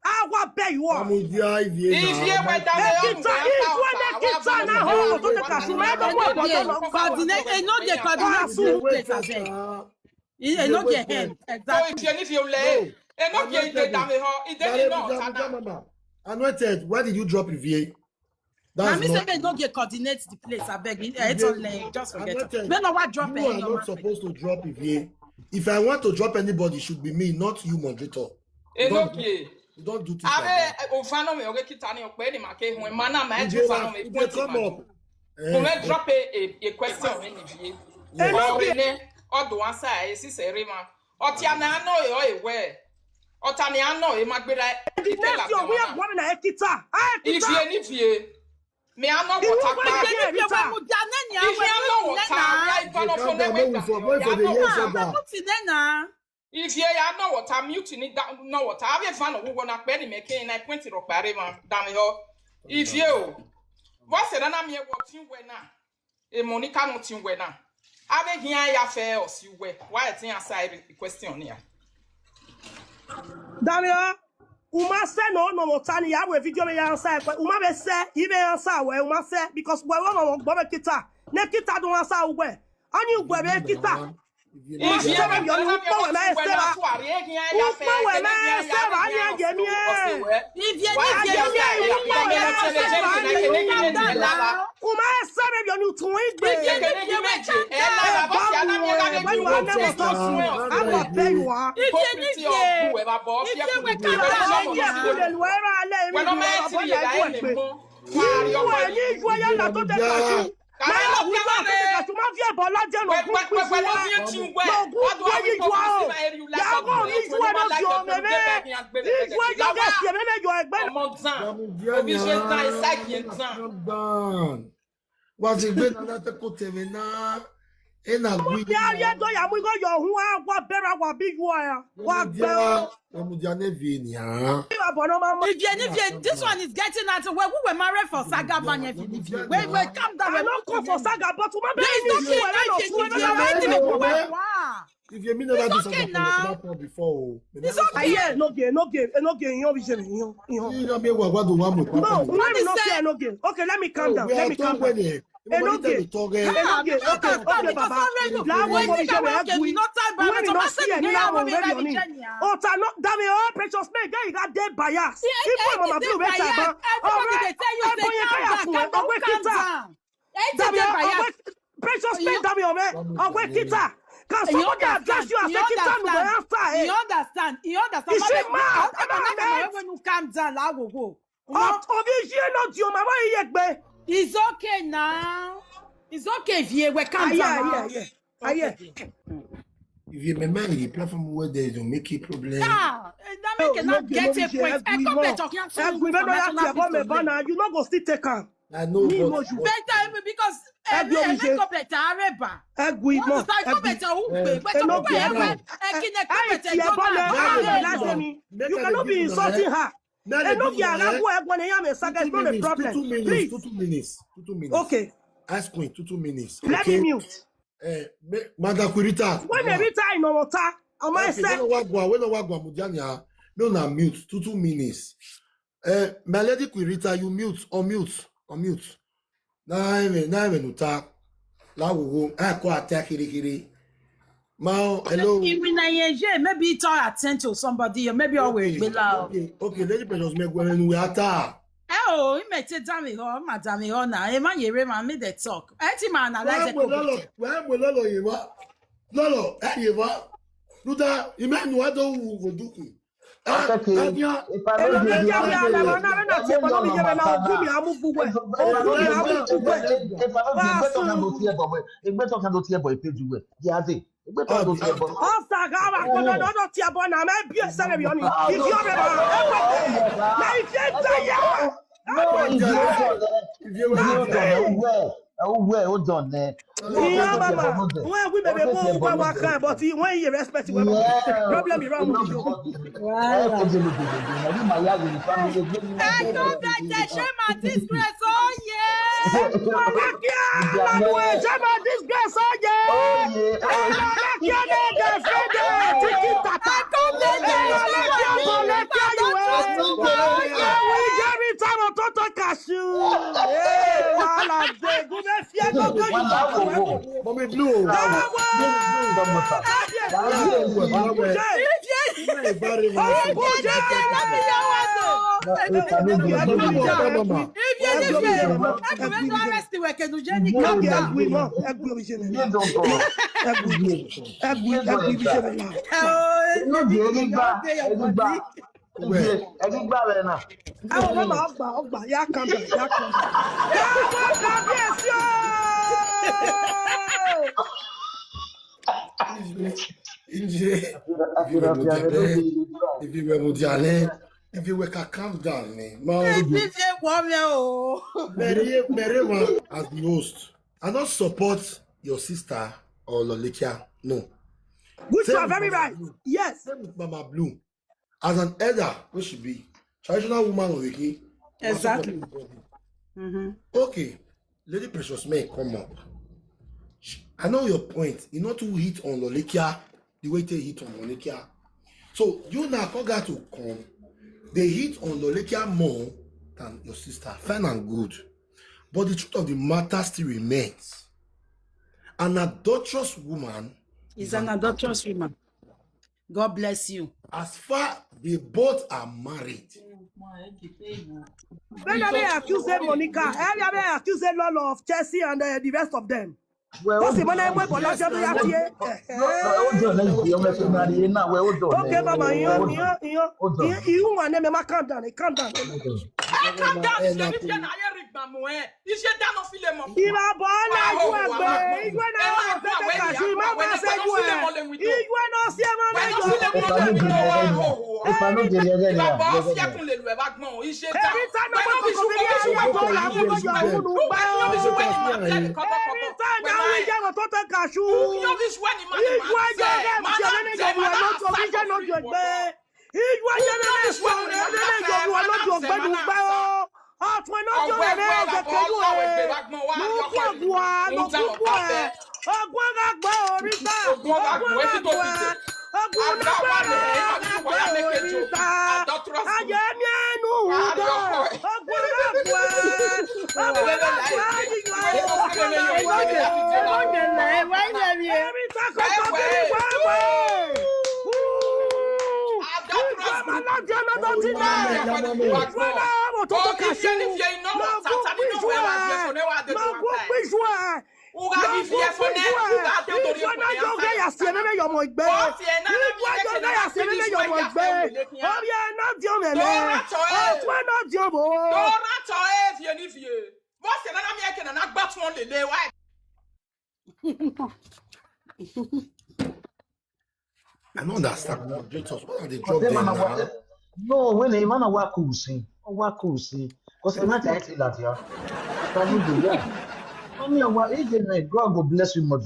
Agua pay you. Ivie went down coordinate Enogie Anointed, why did you drop Ivie? Let me say they don't get coordinates the place. I beg you. It's only just forget it. You know what drop you are not supposed to drop Ivie. If I want to drop anybody, it should be me, not you, moderator. Enogie. You don't do things like that. Come up. Drop a question in Ivie. Me I know what if you know what I'm muting that know what I have found who gonna pay making I 20 rock barima damn if you what's it and I'm here watching when now a Monica noting when now I beg here ya fair or see where why it's inside the question here Damn Uma say no tani ya we video me answer Uma be say even answer we Uma say because we want to kita ne kita don't answer we ani we be kita if you have your new power na estera Was it good that the Cotemina? In a good this one is getting at where we were married for Saga Vanya. We come down. I don't call for Saga, but if you mean never do something before, it's okay. Yeah, no game, you vision. No, let me not say Enogie. Okay, let me calm down. Let me calm down. Enogie. Okay, Baba. Precious man, you got dead bias. Precious man, can somebody address you as a kitan? You understand? When you calm down, I will go. It's okay now. It's okay if you calm down. Yeah. If you remember the platform where they don't make it problem. Yeah, that make it not get a point. I come back talking about you not go still take am. I know better because you cannot be insulting her. Enogie Saga is not a problem. Please. 2 minutes. Okay. Ask Queen 2 minutes. Let me mute. Madam Rita. When Rita in Omota, I say no na mute 2 minutes. My lady Rita, you mute or mute. Na nuta. La wo ko attack kiri. Mao, hello. Maybe it's all attend to somebody, or maybe always be loud. Okay, lady precious me when we attack. Oh, he met it damn madam now. Emma Yerema made the talk. Man, I like it. Lolo, Luda, Emmanuel don't do. Well done there. Yeah, mama. Well, we may be more but when you respect you, problem is wrong with you. Disgrace, oh yeah. Disgrace, oh yeah. Mommy Blue. If you were calm down, man. Mary, as the host, I don't support your sister or Lolikia. No. Which you are very right. Yes. Same with Mama Blue. As an elder, what should be traditional woman of the key. Exactly. Okay, Lady Precious May come up. I know your point. You not to hit on Lolikia the way they hit on Lolikia. So you now got to come. They hit on Lolikia more than your sister. Fine and good. But the truth of the matter still remains. An adulterous woman is an adulterous woman. God bless you. As far they both are married. When they accuse Monica, they accuse Lolo of Chelsea and the rest of them. What's the money we for not just here? Okay, Mama, you want them to calm down. Calm down. I don't understand. What are they drop them now? No, when a man work cool see, because I'm not that, yeah. Can you do that? God will bless you,